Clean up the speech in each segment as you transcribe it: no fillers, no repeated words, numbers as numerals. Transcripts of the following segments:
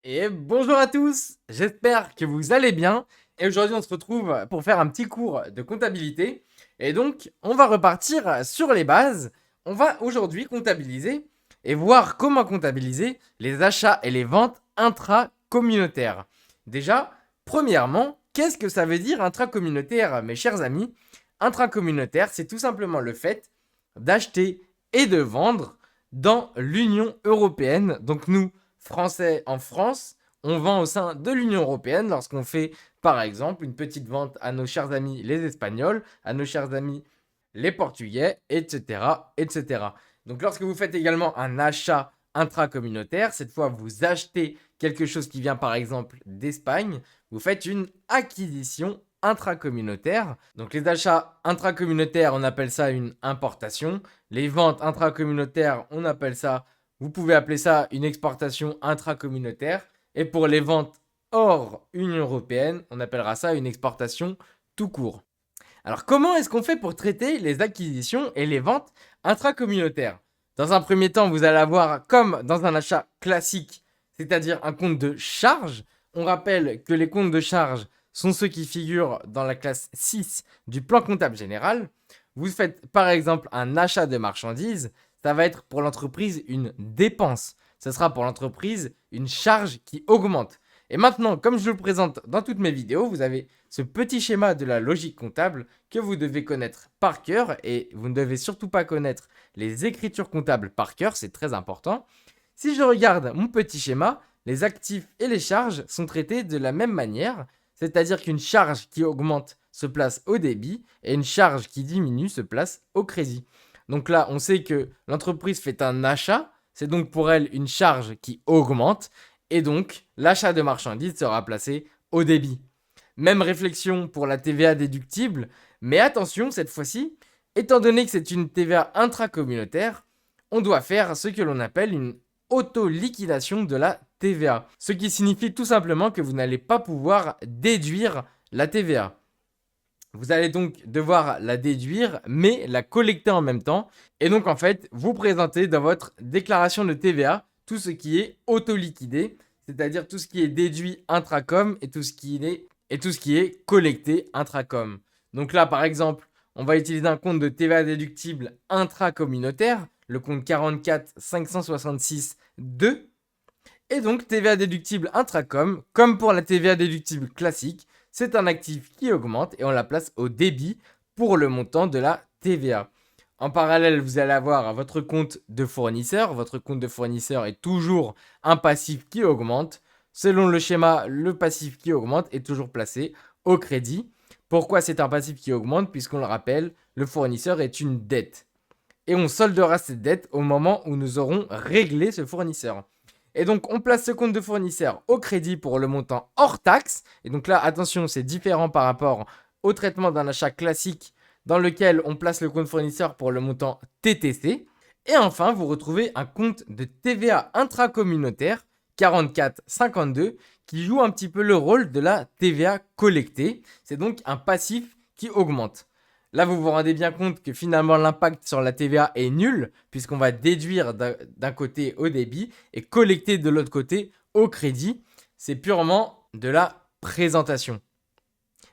Et bonjour à tous, j'espère que vous allez bien. Et aujourd'hui, on se retrouve pour faire un petit cours de comptabilité. Et donc, on va repartir sur les bases. On va aujourd'hui comptabiliser et voir comment comptabiliser les achats et les ventes intracommunautaires. Déjà, premièrement, qu'est-ce que ça veut dire intracommunautaire, mes chers amis? Intracommunautaire, c'est tout simplement le fait d'acheter et de vendre dans l'Union européenne. Donc nous, Français en France, on vend au sein de l'Union européenne lorsqu'on fait, par exemple, une petite vente à nos chers amis les Espagnols, à nos chers amis les Portugais, etc., etc. Donc lorsque vous faites également un achat intracommunautaire, cette fois vous achetez quelque chose qui vient par exemple d'Espagne, vous faites une acquisition intracommunautaire. Donc les achats intracommunautaires, on appelle ça une importation. Les ventes intracommunautaires, on appelle ça, vous pouvez appeler ça une exportation intracommunautaire. Et pour les ventes hors Union européenne, on appellera ça une exportation tout court. Alors comment est-ce qu'on fait pour traiter les acquisitions et les ventes intracommunautaires? Dans un premier temps, vous allez avoir comme dans un achat classique, c'est-à-dire un compte de charge. On rappelle que les comptes de charge sont ceux qui figurent dans la classe 6 du plan comptable général. Vous faites par exemple un achat de marchandises, ça va être pour l'entreprise une dépense. Ce sera pour l'entreprise une charge qui augmente. Et maintenant, comme je le présente dans toutes mes vidéos, vous avez ce petit schéma de la logique comptable que vous devez connaître par cœur et vous ne devez surtout pas connaître les écritures comptables par cœur, c'est très important. Si je regarde mon petit schéma, les actifs et les charges sont traités de la même manière, c'est-à-dire qu'une charge qui augmente se place au débit et une charge qui diminue se place au crédit. Donc là, on sait que l'entreprise fait un achat, c'est donc pour elle une charge qui augmente et donc l'achat de marchandises sera placé au débit. Même réflexion pour la TVA déductible, mais attention cette fois-ci, étant donné que c'est une TVA intracommunautaire, on doit faire ce que l'on appelle une auto-liquidation de la TVA. Ce qui signifie tout simplement que vous n'allez pas pouvoir déduire la TVA. Vous allez donc devoir la déduire, mais la collecter en même temps. Et donc en fait, vous présentez dans votre déclaration de TVA tout ce qui est auto-liquidé, c'est-à-dire tout ce qui est déduit intracom et tout ce qui est collecté intracom. Donc là, par exemple, on va utiliser un compte de TVA déductible intracommunautaire, le compte 44 566 2. Et donc TVA déductible intracom, comme pour la TVA déductible classique, c'est un actif qui augmente et on la place au débit pour le montant de la TVA. En parallèle, vous allez avoir votre compte de fournisseur. Votre compte de fournisseur est toujours un passif qui augmente. Selon le schéma, le passif qui augmente est toujours placé au crédit. Pourquoi c'est un passif qui augmente? Puisqu'on le rappelle, le fournisseur est une dette. Et on soldera cette dette au moment où nous aurons réglé ce fournisseur. Et donc, on place ce compte de fournisseur au crédit pour le montant hors taxe. Et donc là, attention, c'est différent par rapport au traitement d'un achat classique dans lequel on place le compte fournisseur pour le montant TTC. Et enfin, vous retrouvez un compte de TVA intracommunautaire 4452 qui joue un petit peu le rôle de la TVA collectée. C'est donc un passif qui augmente. Là, vous vous rendez bien compte que finalement l'impact sur la TVA est nul, puisqu'on va déduire d'un côté au débit et collecter de l'autre côté au crédit. C'est purement de la présentation.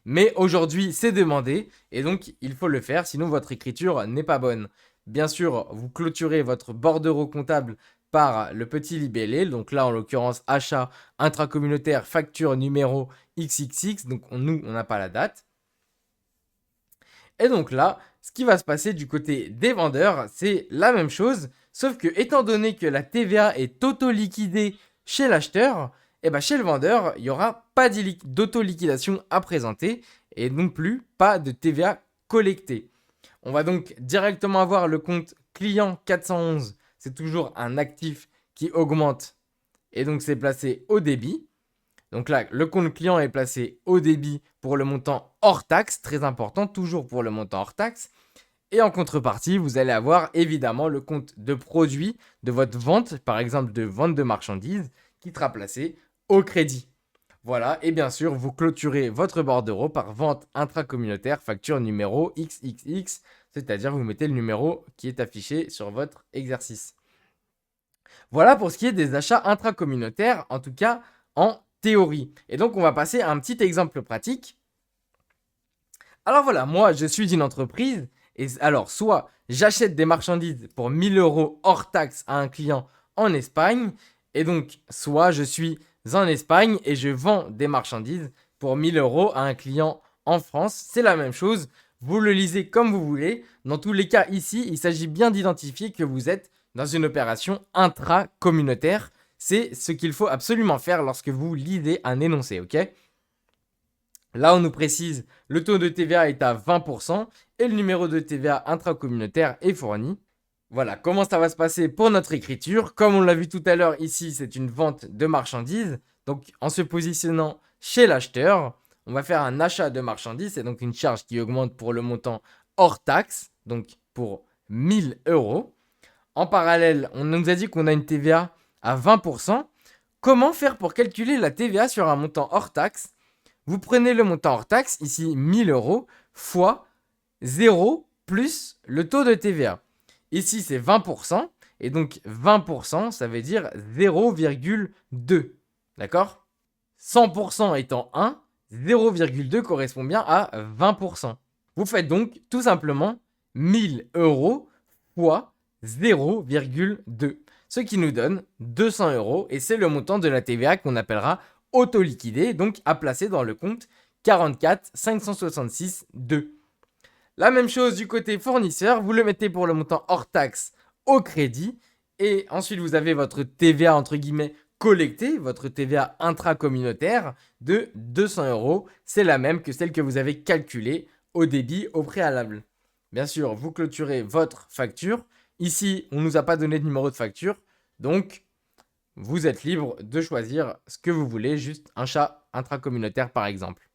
Mais aujourd'hui, c'est demandé, et donc il faut le faire, sinon votre écriture n'est pas bonne. Bien sûr, vous clôturez votre bordereau comptable par le petit libellé, donc là en l'occurrence achat intracommunautaire facture numéro XXX, donc nous on n'a pas la date. Et donc là, ce qui va se passer du côté des vendeurs, c'est la même chose, sauf que étant donné que la TVA est auto-liquidée chez l'acheteur, et ben chez le vendeur, il n'y aura pas d'auto-liquidation à présenter et non plus pas de TVA collectée. On va donc directement avoir le compte client 411, c'est toujours un actif qui augmente et donc c'est placé au débit. Donc là, le compte client est placé au débit pour le montant hors taxe, très important, toujours pour le montant hors taxe. Et en contrepartie, vous allez avoir évidemment le compte de produit de votre vente, par exemple de vente de marchandises, qui sera placé au crédit. Voilà, et bien sûr, vous clôturez votre bordereau par vente intracommunautaire, facture numéro XXX, c'est-à-dire vous mettez le numéro qui est affiché sur votre exercice. Voilà pour ce qui est des achats intracommunautaires, en tout cas en théorie. Et donc, on va passer à un petit exemple pratique. Alors voilà, moi, je suis une entreprise. Et alors, soit j'achète des marchandises pour 1000 euros hors taxe à un client en Espagne. Et donc, soit je suis en Espagne et je vends des marchandises pour 1000 euros à un client en France. C'est la même chose. Vous le lisez comme vous voulez. Dans tous les cas, ici, il s'agit bien d'identifier que vous êtes dans une opération intra-communautaire. C'est ce qu'il faut absolument faire lorsque vous lisez un énoncé, ok? Là, on nous précise le taux de TVA est à 20% et le numéro de TVA intracommunautaire est fourni. Voilà comment ça va se passer pour notre écriture. Comme on l'a vu tout à l'heure, ici, c'est une vente de marchandises. Donc, en se positionnant chez l'acheteur, on va faire un achat de marchandises. C'est donc une charge qui augmente pour le montant hors taxe, donc pour 1000 euros. En parallèle, on nous a dit qu'on a une TVA à 20%. Comment faire pour calculer la TVA sur un montant hors taxe? Vous prenez le montant hors taxe, ici 1000 euros, fois 0 plus le taux de TVA. Ici, c'est 20%. Et donc, 20%, ça veut dire 0,2. D'accord? 100% étant 1, 0,2 correspond bien à 20%. Vous faites donc tout simplement 1000 euros fois 0,2. Ce qui nous donne 200 euros. Et c'est le montant de la TVA qu'on appellera auto-liquidé, donc à placer dans le compte 44 566 2. La même chose du côté fournisseur, vous le mettez pour le montant hors taxe au crédit et ensuite vous avez votre TVA entre guillemets collectée, votre TVA intracommunautaire de 200 euros. C'est la même que celle que vous avez calculée au débit au préalable. Bien sûr, vous clôturez votre facture. Ici, on ne nous a pas donné de numéro de facture, donc vous êtes libre de choisir ce que vous voulez, juste un chat intracommunautaire par exemple.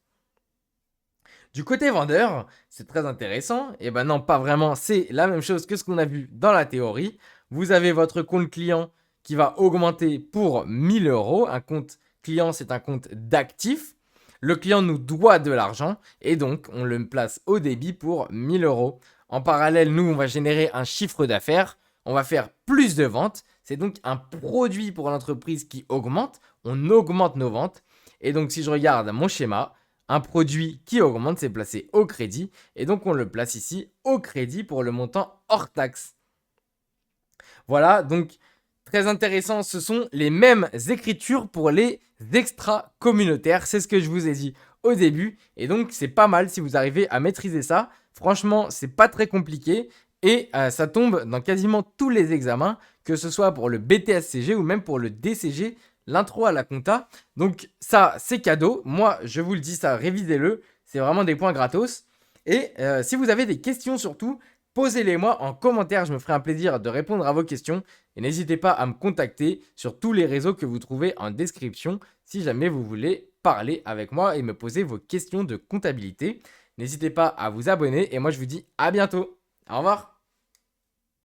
Du côté vendeur, c'est très intéressant. Et ben non, pas vraiment. C'est la même chose que ce qu'on a vu dans la théorie. Vous avez votre compte client qui va augmenter pour 1000 euros. Un compte client, c'est un compte d'actifs. Le client nous doit de l'argent et donc on le place au débit pour 1000 euros. En parallèle, nous, on va générer un chiffre d'affaires. On va faire plus de ventes. C'est donc un produit pour l'entreprise qui augmente. On augmente nos ventes. Et donc, si je regarde mon schéma, un produit qui augmente, c'est placé au crédit. Et donc, on le place ici au crédit pour le montant hors taxe. Voilà, donc très intéressant. Ce sont les mêmes écritures pour les extra-communautaires. C'est ce que je vous ai dit au début. Et donc, c'est pas mal si vous arrivez à maîtriser ça. Franchement, c'est pas très compliqué. Et ça tombe dans quasiment tous les examens, que ce soit pour le BTSCG ou même pour le DCG, l'intro à la compta. Donc ça, c'est cadeau. Moi, je vous le dis, ça, révisez-le. C'est vraiment des points gratos. Et si vous avez des questions surtout, posez-les-moi en commentaire. Je me ferai un plaisir de répondre à vos questions. Et n'hésitez pas à me contacter sur tous les réseaux que vous trouvez en description si jamais vous voulez parler avec moi et me poser vos questions de comptabilité. N'hésitez pas à vous abonner et moi je vous dis à bientôt. Au revoir.